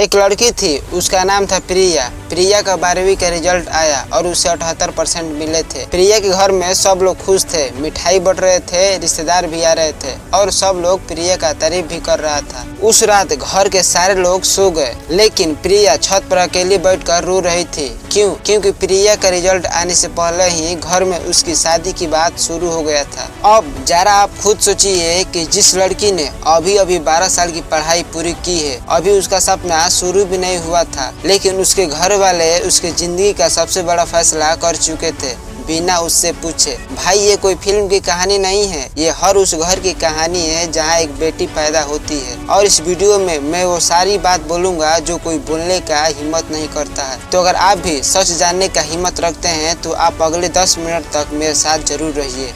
एक लड़की थी, उसका नाम था प्रिया। प्रिया का 12वीं का रिजल्ट आया और उसे 78% मिले थे। प्रिया के घर में सब लोग खुश थे, मिठाई बट रहे थे, रिश्तेदार भी आ रहे थे और सब लोग प्रिया का तारीफ भी कर रहा था। उस रात घर के सारे लोग सो गए, लेकिन प्रिया छत पर अकेली बैठकर रो रही थी। क्यों? क्योंकि प्रिया का रिजल्ट आने से पहले ही घर में उसकी शादी की बात शुरू हो गया था। अब जरा आप खुद सोचिए कि जिस लड़की ने अभी 12 साल की पढ़ाई पूरी की है, अभी उसका सपना शुरू भी नहीं हुआ था, लेकिन उसके घर वाले उसके जिंदगी का सबसे बड़ा फैसला कर चुके थे बिना उससे पूछे। भाई, ये कोई फिल्म की कहानी नहीं है, ये हर उस घर की कहानी है जहाँ एक बेटी पैदा होती है। और इस वीडियो में मैं वो सारी बात बोलूंगा जो कोई बोलने का हिम्मत नहीं करता है। तो अगर आप भी सच जानने का हिम्मत रखते हैं तो आप अगले 10 मिनट तक मेरे साथ जरूर रहिए।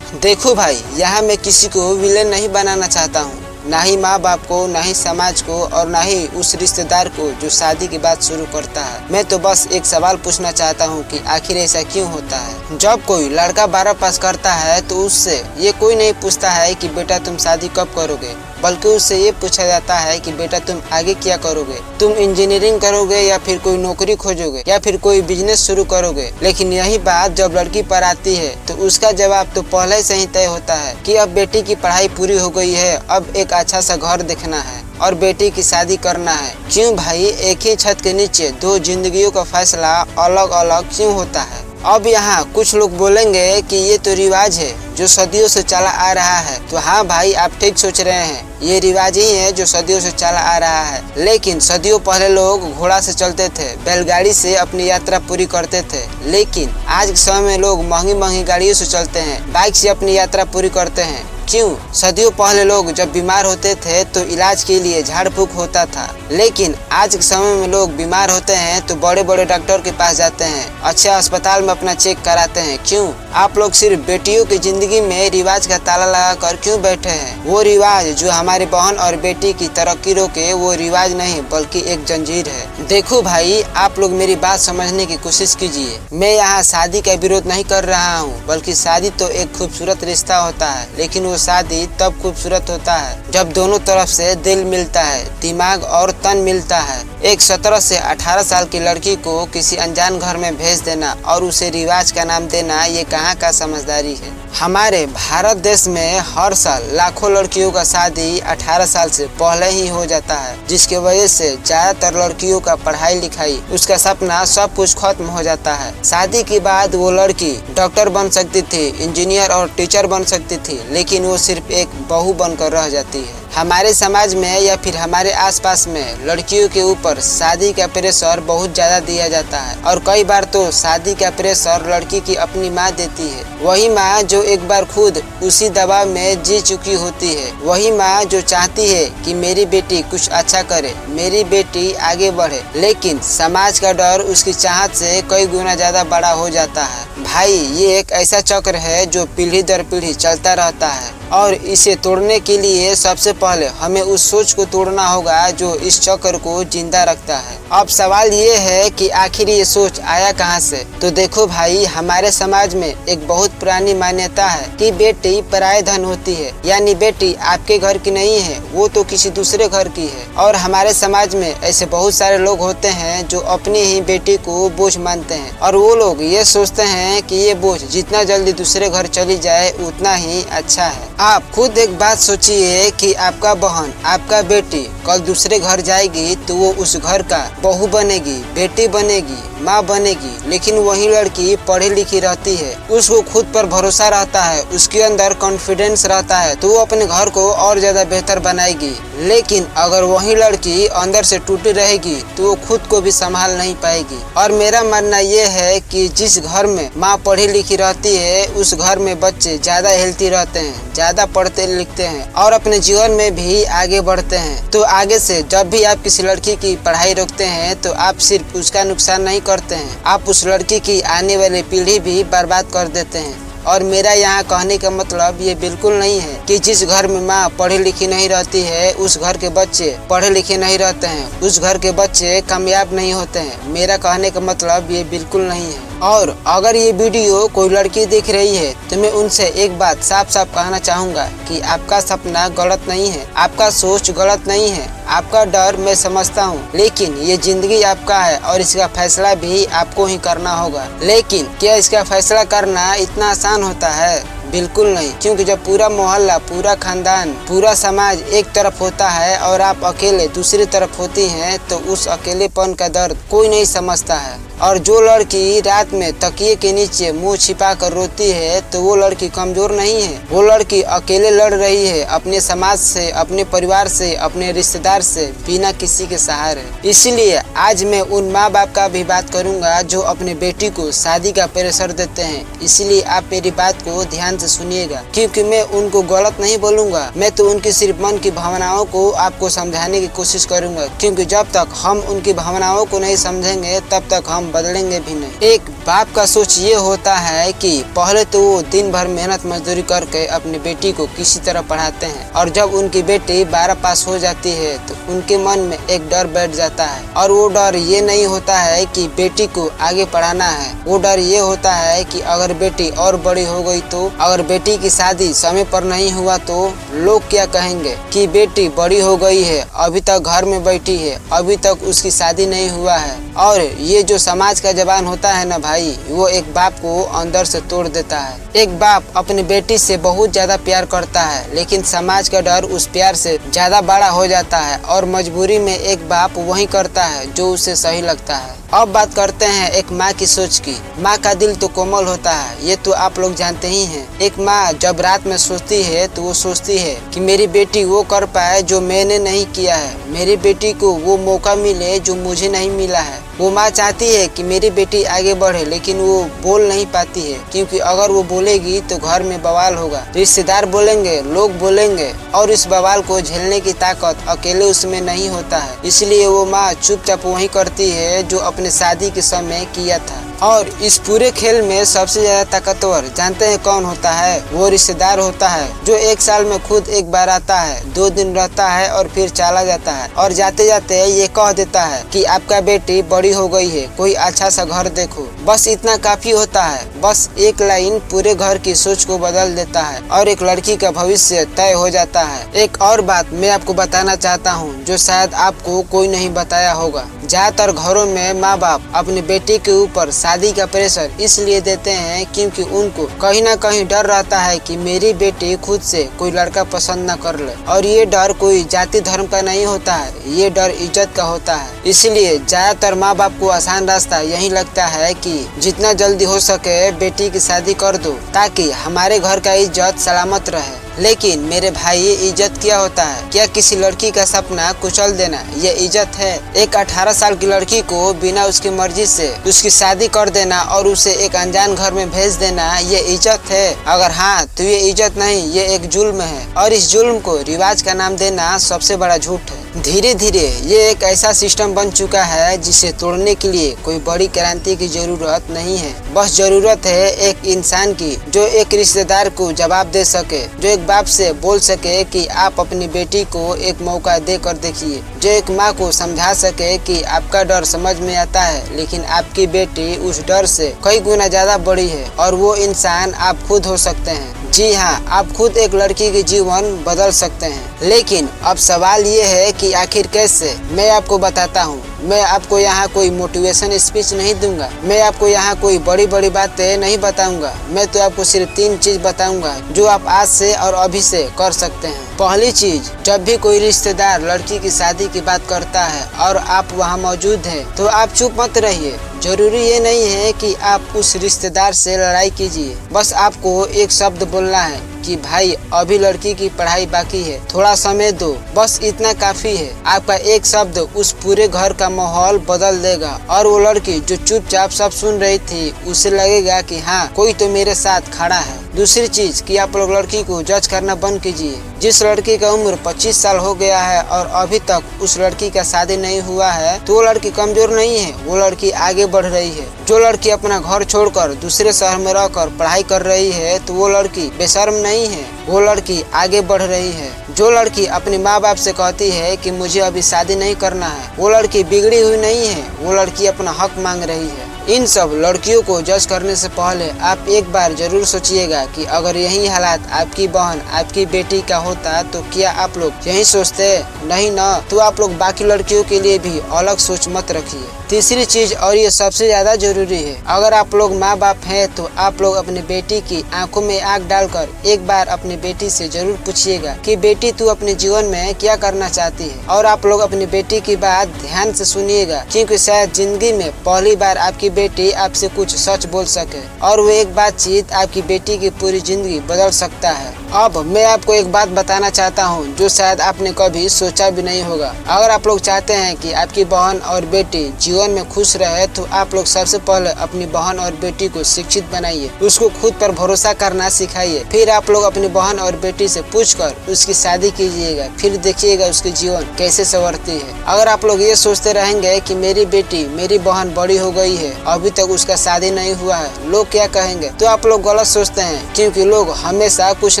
देखो भाई, यहाँ मैं किसी को विलेन नहीं बनाना चाहता हूँ, ना ही माँ बाप को, ना ही समाज को और ना ही उस रिश्तेदार को जो शादी की बात शुरू करता है। मैं तो बस एक सवाल पूछना चाहता हूँ कि आखिर ऐसा क्यों होता है। जब कोई लड़का 12 पास करता है तो उससे ये कोई नहीं पूछता है कि बेटा तुम शादी कब करोगे, बल्कि उससे ये पूछा जाता है कि बेटा तुम आगे क्या करोगे, तुम इंजीनियरिंग करोगे या फिर कोई नौकरी खोजोगे या फिर कोई बिजनेस शुरू करोगे। लेकिन यही बात जब लड़की पर आती है तो उसका जवाब तो पहले से ही तय होता है कि अब बेटी की पढ़ाई पूरी हो गई है, अब एक अच्छा सा घर देखना है और बेटी की शादी करना है। क्यों भाई, एक ही छत के नीचे दो जिंदगियों का फैसला अलग अलग क्यों होता है। अब यहाँ कुछ लोग बोलेंगे कि ये तो रिवाज है जो सदियों से चला आ रहा है। तो हाँ भाई, आप ठीक सोच रहे हैं, ये रिवाज ही है जो सदियों से चला आ रहा है। लेकिन सदियों पहले लोग घोड़ा से चलते थे, बैलगाड़ी से अपनी यात्रा पूरी करते थे। लेकिन आज के समय में लोग महंगी गाड़ियों से चलते हैं, बाइक से अपनी यात्रा पूरी करते हैं। क्यों? सदियों पहले लोग जब बीमार होते थे तो इलाज के लिए झाड़ फूक होता था, लेकिन आज के समय में लोग बीमार होते हैं तो बड़े बड़े डॉक्टर के पास जाते हैं, अच्छे अस्पताल में अपना चेक कराते हैं। क्यों? आप लोग सिर्फ बेटियों की जिंदगी में रिवाज का ताला लगा कर क्यों बैठे हैं? वो रिवाज जो हमारी बहन और बेटी की तरक्की रोके, वो रिवाज नहीं बल्कि एक जंजीर है। देखो भाई, आप लोग मेरी बात समझने की कोशिश कीजिए। मैं यहाँ शादी का विरोध नहीं कर रहा हूँ, बल्कि शादी तो एक खूबसूरत रिश्ता होता है, लेकिन वो शादी तब खूबसूरत होता है जब दोनों तरफ से दिल मिलता है, दिमाग और तन मिलता है। एक 17 से 18 साल की लड़की को किसी अनजान घर में भेज देना और उसे रिवाज का नाम देना, ये कहाँ का समझदारी है। हमारे भारत देश में हर साल लाखों लड़कियों का शादी 18 साल से पहले ही हो जाता है, जिसकी वजह से ज्यादातर लड़कियों का पढ़ाई लिखाई, उसका सपना, सब कुछ खत्म हो जाता है। शादी के बाद वो लड़की डॉक्टर बन सकती थी, इंजीनियर और टीचर बन सकती थी, लेकिन वो सिर्फ एक बहू बनकर रह जाती है। हमारे समाज में या फिर हमारे आसपास में लड़कियों के ऊपर शादी का प्रेशर बहुत ज्यादा दिया जाता है और कई बार तो शादी का प्रेशर लड़की की अपनी माँ देती है। वही माँ जो एक बार खुद उसी दबाव में जी चुकी होती है, वही माँ जो चाहती है कि मेरी बेटी कुछ अच्छा करे, मेरी बेटी आगे बढ़े, लेकिन समाज का डर उसकी चाहत से कई गुना ज्यादा बड़ा हो जाता है। भाई, ये एक ऐसा चक्र है जो पीढ़ी दर पीढ़ी चलता रहता है और इसे तोड़ने के लिए सबसे पहले हमें उस सोच को तोड़ना होगा जो इस चक्र को जिंदा रखता है। अब सवाल ये है कि आखिर ये सोच आया कहाँ से। तो देखो भाई, हमारे समाज में एक बहुत पुरानी मान्यता है कि बेटी पराये धन होती है, यानी बेटी आपके घर की नहीं है, वो तो किसी दूसरे घर की है। और हमारे समाज में ऐसे बहुत सारे लोग होते हैं जो अपनी ही बेटी को बोझ मानते हैं और वो लोग ये सोचते हैं कि ये बोझ जितना जल्दी दूसरे घर चली जाए उतना ही अच्छा है। आप खुद एक बात सोचिए कि आपका बहन, आपका बेटी कल दूसरे घर जाएगी तो वो उस घर का बहू बनेगी, बेटी बनेगी, माँ बनेगी, लेकिन वही लड़की पढ़ी लिखी रहती है, उसको खुद पर भरोसा रहता है, उसके अंदर कॉन्फिडेंस रहता है, तो वो अपने घर को और ज्यादा बेहतर बनाएगी। लेकिन अगर वही लड़की अंदर से टूटी रहेगी तो वो खुद को भी संभाल नहीं पाएगी। और मेरा मानना ये है कि जिस घर में माँ पढ़ी लिखी रहती है उस घर में बच्चे ज्यादा हेल्थी रहते हैं, ज्यादा पढ़ते लिखते हैं और अपने जीवन में भी आगे बढ़ते हैं। तो आगे से जब भी आप किसी लड़की की पढ़ाई रोकते हैं तो आप सिर्फ उसका नुकसान नहीं करते हैं, आप उस लड़की की आने वाली पीढ़ी भी बर्बाद कर देते हैं। और मेरा यहाँ कहने का मतलब ये बिल्कुल नहीं है कि जिस घर में माँ पढ़ी लिखी नहीं रहती है उस घर के बच्चे पढ़े लिखे नहीं रहते हैं, उस घर के बच्चे कामयाब नहीं होते हैं। मेरा कहने का मतलब ये बिल्कुल नहीं है। और अगर ये वीडियो कोई लड़की देख रही है तो मैं उनसे एक बात साफ साफ कहना चाहूँगा कि आपका सपना गलत नहीं है, आपका सोच गलत नहीं है, आपका डर मैं समझता हूँ, लेकिन ये जिंदगी आपका है और इसका फैसला भी आपको ही करना होगा। लेकिन क्या इसका फैसला करना इतना आसान होता है? बिल्कुल नहीं, क्योंकि जब पूरा मोहल्ला, पूरा खानदान, पूरा समाज एक तरफ होता है और आप अकेले दूसरी तरफ होती हैं तो उस अकेलेपन का दर्द कोई नहीं समझता है। और जो लड़की रात में तकिए के नीचे मुंह छिपा कर रोती है तो वो लड़की कमजोर नहीं है, वो लड़की अकेले लड़ रही है अपने समाज से, अपने परिवार से, अपने रिश्तेदार से, बिना किसी के सहारे। इसीलिए आज मैं उन माँ बाप का भी बात करूँगा जो अपने बेटी को शादी का प्रेशर देते हैं। इसीलिए आप मेरी बात को ध्यान से सुनिएगा, क्योंकि मैं उनको गलत नहीं बोलूँगा, मैं तो उनकी सिर्फ मन की भावनाओं को आपको समझाने की कोशिश करूँगा, क्योंकि जब तक हम उनकी भावनाओं को नहीं समझेंगे तब तक हम बदलेंगे भी नहीं। एक बाप का सोच ये होता है कि पहले तो वो दिन भर मेहनत मजदूरी करके अपनी बेटी को किसी तरह पढ़ाते हैं और जब उनकी बेटी 12 पास हो जाती है तो उनके मन में एक डर बैठ जाता है। और वो डर ये नहीं होता है कि बेटी को आगे पढ़ाना है, वो डर ये होता है कि अगर बेटी और बड़ी हो गई तो, अगर बेटी की शादी समय पर नहीं हुआ तो लोग क्या कहेंगे कि बेटी बड़ी हो गई है, अभी तक घर में बैठी है, अभी तक उसकी शादी नहीं हुआ है। और ये जो समाज का जबान होता है ना भाई, वो एक बाप को अंदर से तोड़ देता है। एक बाप अपनी बेटी से बहुत ज्यादा प्यार करता है, लेकिन समाज का डर उस प्यार से ज्यादा बड़ा हो जाता है और मजबूरी में एक बाप वही करता है जो उसे सही लगता है। अब बात करते हैं एक माँ की सोच की। माँ का दिल तो कोमल होता है, ये तो आप लोग जानते ही हैं। एक माँ जब रात में सोचती है तो वो सोचती है कि मेरी बेटी वो कर पाए जो मैंने नहीं किया है, मेरी बेटी को वो मौका मिले जो मुझे नहीं मिला है। वो माँ चाहती है कि मेरी बेटी आगे बढ़े, लेकिन वो बोल नहीं पाती है, क्योंकि अगर वो बोलेगी तो घर में बवाल होगा, रिश्तेदार बोलेंगे, लोग बोलेंगे, और इस बवाल को झेलने की ताकत अकेले उसमें नहीं होता है। इसलिए वो माँ चुपचाप वही करती है जो अपने शादी के समय किया था। और इस पूरे खेल में सबसे ज्यादा ताकतवर जानते हैं कौन होता है? वो रिश्तेदार होता है जो एक साल में खुद एक बार आता है, 2 दिन रहता है और फिर चला जाता है, और जाते जाते ये कह देता है कि आपका बेटी बड़ी हो गई है, कोई अच्छा सा घर देखो। बस इतना काफी होता है, बस एक लाइन पूरे घर की सोच को बदल देता है और एक लड़की का भविष्य तय हो जाता है। एक और बात मैं आपको बताना चाहता हूँ जो शायद आपको कोई नहीं बताया होगा। ज्यादातर घरों में माँ बाप अपनी बेटी के ऊपर शादी का प्रेशर इसलिए देते हैं क्योंकि उनको कहीं ना कहीं डर रहता है कि मेरी बेटी खुद से कोई लड़का पसंद न कर ले। और ये डर कोई जाति धर्म का नहीं होता है, ये डर इज्जत का होता है। इसलिए ज्यादातर माँ बाप को आसान रास्ता यही लगता है कि जितना जल्दी हो सके बेटी की शादी कर दो ताकि हमारे घर का इज्जत सलामत रहे। लेकिन मेरे भाई, ये इज्जत क्या होता है? क्या किसी लड़की का सपना कुचल देना ये इज्जत है? एक 18 साल की लड़की को बिना उसकी मर्जी से उसकी शादी कर देना और उसे एक अनजान घर में भेज देना ये इज्जत है? अगर हाँ तो ये इज्जत नहीं, ये एक जुल्म है, और इस जुल्म को रिवाज का नाम देना सबसे बड़ा झूठ है। धीरे धीरे ये एक ऐसा सिस्टम बन चुका है जिसे तोड़ने के लिए कोई बड़ी क्रांति की जरूरत नहीं है। बस जरूरत है एक इंसान की जो एक रिश्तेदार को जवाब दे सके, जो एक बाप से बोल सके कि आप अपनी बेटी को एक मौका देकर देखिए, जो एक माँ को समझा सके कि आपका डर समझ में आता है लेकिन आपकी बेटी उस डर से कई गुना ज्यादा बड़ी है, और वो इंसान आप खुद हो सकते हैं। जी हाँ, आप खुद एक लड़की के जीवन बदल सकते हैं। लेकिन अब सवाल ये है कि आखिर कैसे? मैं आपको बताता हूँ। मैं आपको यहाँ कोई मोटिवेशन स्पीच नहीं दूंगा, मैं आपको यहाँ कोई बड़ी बड़ी बातें नहीं बताऊंगा। मैं तो आपको सिर्फ 3 चीज बताऊंगा जो आप आज से और अभी से कर सकते हैं। पहली चीज, जब भी कोई रिश्तेदार लड़की की शादी की बात करता है और आप वहाँ मौजूद हैं तो आप चुप मत रहिए। जरूरी ये नहीं है कि आप उस रिश्तेदार से लड़ाई कीजिए, बस आपको एक शब्द बोलना है कि भाई अभी लड़की की पढ़ाई बाकी है, थोड़ा समय दो। बस इतना काफी है। आपका एक शब्द उस पूरे घर का माहौल बदल देगा, और वो लड़की जो चुपचाप सब सुन रही थी उसे लगेगा कि हाँ, कोई तो मेरे साथ खड़ा है। दूसरी चीज कि आप लोग लड़की को जज करना बंद कीजिए। जिस लड़की का उम्र 25 साल हो गया है और अभी तक उस लड़की का शादी नहीं हुआ है तो वो लड़की कमजोर नहीं है, वो लड़की आगे बढ़ रही है। जो लड़की अपना घर छोड़कर दूसरे शहर में रहकर पढ़ाई कर रही है तो वो लड़की बेशर्म नहीं है, वो लड़की आगे बढ़ रही है। जो लड़की अपने माँ बाप से कहती है कि मुझे अभी शादी नहीं करना है, वो लड़की बिगड़ी हुई नहीं है, वो लड़की अपना हक मांग रही है। इन सब लड़कियों को जज करने से पहले आप एक बार जरूर सोचिएगा कि अगर यही हालात आपकी बहन, आपकी बेटी का होता तो क्या आप लोग यही सोचते? नहीं ना, तो आप लोग बाकी लड़कियों के लिए भी अलग सोच मत रखिए। तीसरी चीज, और ये सबसे ज्यादा जरूरी है, अगर आप लोग माँ बाप हैं तो आप लोग अपनी बेटी की आंखों में आंख डालकर एक बार अपनी बेटी से जरूर पूछिएगा कि बेटी तू अपने जीवन में क्या करना चाहती है। और आप लोग अपनी बेटी की बात ध्यान से सुनिएगा, क्योंकि शायद जिंदगी में पहली बार आपकी बेटी आपसे कुछ सच बोल सके और वो एक बातचीत आपकी बेटी की पूरी जिंदगी बदल सकता है। अब मैं आपको एक बात बताना चाहता हूँ जो शायद आपने कभी सोचा भी नहीं होगा। अगर आप लोग चाहते हैं कि आपकी बहन और बेटी जीवन में खुश रहे तो आप लोग सबसे पहले अपनी बहन और बेटी को शिक्षित बनाइए, उसको खुद पर भरोसा करना सिखाइए। फिर आप लोग अपनी बहन और बेटी से पूछकर उसकी शादी कीजिएगा, फिर देखिएगा उसके जीवन कैसे संवरती है। अगर आप लोग ये सोचते रहेंगे कि मेरी बेटी, मेरी बहन बड़ी हो गई है, अभी तक उसका शादी नहीं हुआ है, लोग क्या कहेंगे, तो आप लोग गलत सोचते हैं, क्योंकि लोग हमेशा कुछ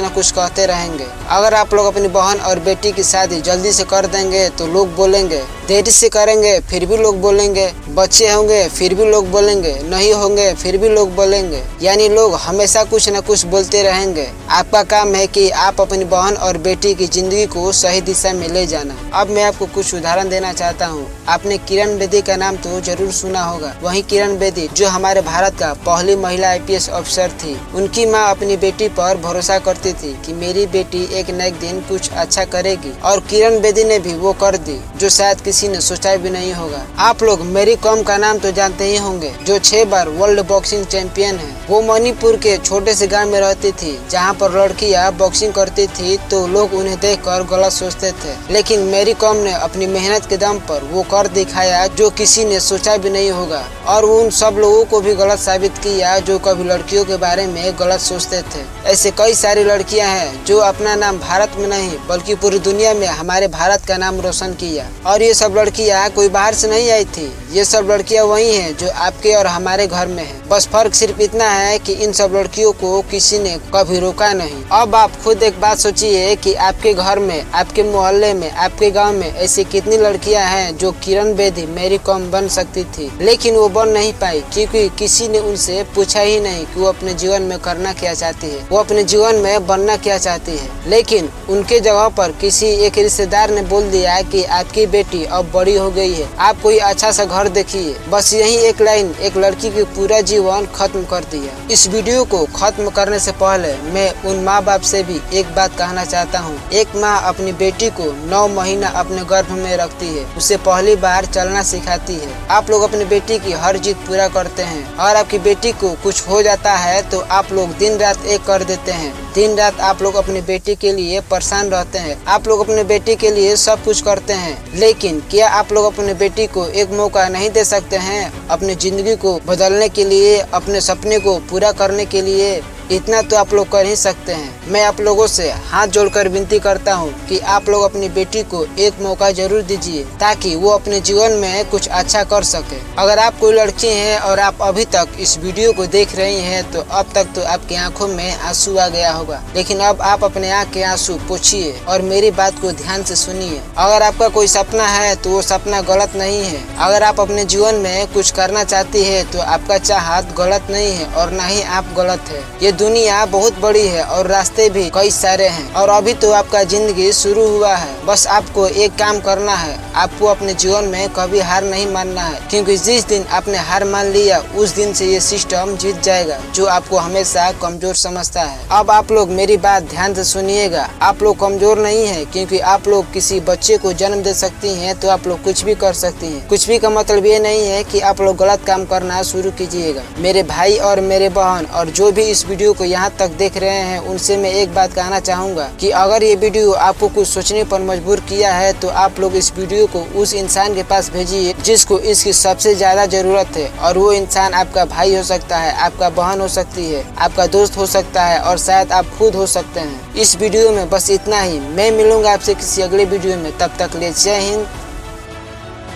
न कुछ कहते रहेंगे। अगर आप लोग अपनी बहन और बेटी की शादी जल्दी से कर देंगे तो लोग बोलेंगे, देरी से करेंगे फिर भी लोग बोलेंगे, बच्चे होंगे फिर भी लोग बोलेंगे, नहीं होंगे फिर भी लोग बोलेंगे, यानी लोग हमेशा कुछ न कुछ बोलते रहेंगे। आपका काम है कि आप अपनी बहन और बेटी की जिंदगी को सही दिशा में ले जाना। अब मैं आपको कुछ उदाहरण देना चाहता हूँ। आपने किरण बेदी का नाम तो जरूर सुना होगा। वही किरण बेदी जो हमारे भारत का पहली महिला IPS अफसर थी। उनकी माँ अपनी बेटी पर भरोसा करती थी कि मेरी बेटी एक न एक दिन कुछ अच्छा करेगी, और किरण बेदी ने भी वो कर दी जो शायद किसी ने सोचा भी नहीं होगा। आप लोग मेरी कॉम का नाम तो जानते ही होंगे, जो 6 बार वर्ल्ड बॉक्सिंग चैंपियन है। वो मणिपुर के छोटे से गांव में रहती थी, जहां पर लड़कियां बॉक्सिंग करती थी तो लोग उन्हें देखकर गलत सोचते थे, लेकिन मेरी कॉम ने अपनी मेहनत के दम पर वो कर दिखाया जो किसी ने सोचा भी नहीं होगा, और उन सब लोगों को भी गलत साबित किया जो कभी लड़कियों के बारे में गलत सोचते थे। ऐसे कई सारी लड़कियां हैं जो अपना नाम भारत में नहीं बल्कि पूरी दुनिया में हमारे भारत का नाम रोशन किया। और ये सब लड़कियां कोई बाहर से नहीं आई थी, ये सब लड़कियां वही हैं जो आपके और हमारे घर में हैं। बस फर्क सिर्फ इतना है कि इन सब लड़कियों को किसी ने कभी रोका नहीं। अब आप खुद एक बात सोचिए कि आपके घर में, आपके मोहल्ले में, आपके गांव में ऐसी कितनी लड़कियां हैं जो किरण बेदी, मेरी कॉम बन सकती थी, लेकिन वो बन नहीं पाई क्योंकि किसी ने उनसे पूछा ही नहीं कि वो अपने जीवन में करना क्या चाहती है, वो अपने जीवन में बनना क्या चाहती है। लेकिन उनके जगह पर किसी एक रिश्तेदार ने बोल दिया कि आपकी बेटी अब बड़ी हो गई है, आप कोई अच्छा सा घर देखिए। बस यही एक लाइन एक लड़की की पूरा जीवन खत्म कर दिया। इस वीडियो को खत्म करने से पहले मैं उन माँ बाप से भी एक बात कहना चाहता हूँ। एक माँ अपनी बेटी को 9 महीना अपने गर्भ में रखती है, उसे पहली बार चलना सिखाती है। आप लोग अपनी बेटी की हर जिद पूरा करते हैं, और आपकी बेटी को कुछ हो जाता है तो आप लोग दिन रात एक कर देते हैं। दिन रात आप लोग अपनी बेटी के लिए परेशान रहते हैं, आप लोग अपने बेटी के लिए सब कुछ करते हैं, लेकिन क्या आप लोग अपने बेटी को एक मौका नहीं दे सकते हैं अपनी जिंदगी को बदलने के लिए, अपने सपने को पूरा करने के लिए? इतना तो आप लोग कर ही सकते हैं। मैं आप लोगों से हाथ जोड़कर विनती करता हूँ कि आप लोग अपनी बेटी को एक मौका जरूर दीजिए ताकि वो अपने जीवन में कुछ अच्छा कर सके। अगर आप कोई लड़की हैं और आप अभी तक इस वीडियो को देख रही हैं तो अब तक तो आपकी आंखों में आंसू आ गया होगा, लेकिन अब आप अपने आंख के आंसू पोंछिए और मेरी बात को ध्यान से सुनिए। अगर आपका कोई सपना है तो वो सपना गलत नहीं है। अगर आप अपने जीवन में कुछ करना चाहती है तो आपका चाहत गलत नहीं है और न ही आप गलत है। ये दुनिया बहुत बड़ी है और रास्ते भी कई सारे हैं, और अभी तो आपका जिंदगी शुरू हुआ है। बस आपको एक काम करना है, आपको अपने जीवन में कभी हार नहीं मानना है, क्योंकि जिस दिन आपने हार मान लिया उस दिन से ये सिस्टम जीत जाएगा जो आपको हमेशा कमजोर समझता है। अब आप लोग मेरी बात ध्यान से सुनिएगा। आप लोग कमजोर नहीं है, क्योंकि आप लोग किसी बच्चे को जन्म दे सकती हैं तो आप लोग कुछ भी कर सकती हैं। कुछ भी का मतलब ये नहीं है कि आप लोग गलत काम करना शुरू कीजिएगा। मेरे भाई और मेरे बहन और जो भी इस वीडियो को यहाँ तक देख रहे हैं उनसे मैं एक बात कहना चाहूँगा कि अगर ये वीडियो आपको कुछ सोचने पर मजबूर किया है तो आप लोग इस वीडियो को उस इंसान के पास भेजिए जिसको इसकी सबसे ज्यादा जरूरत है, और वो इंसान आपका भाई हो सकता है, आपका बहन हो सकती है, आपका दोस्त हो सकता है, और शायद आप खुद हो सकते हैं। इस वीडियो में बस इतना ही। मैं मिलूंगा आपसे किसी अगले वीडियो में, तब तक ले जय हिंद,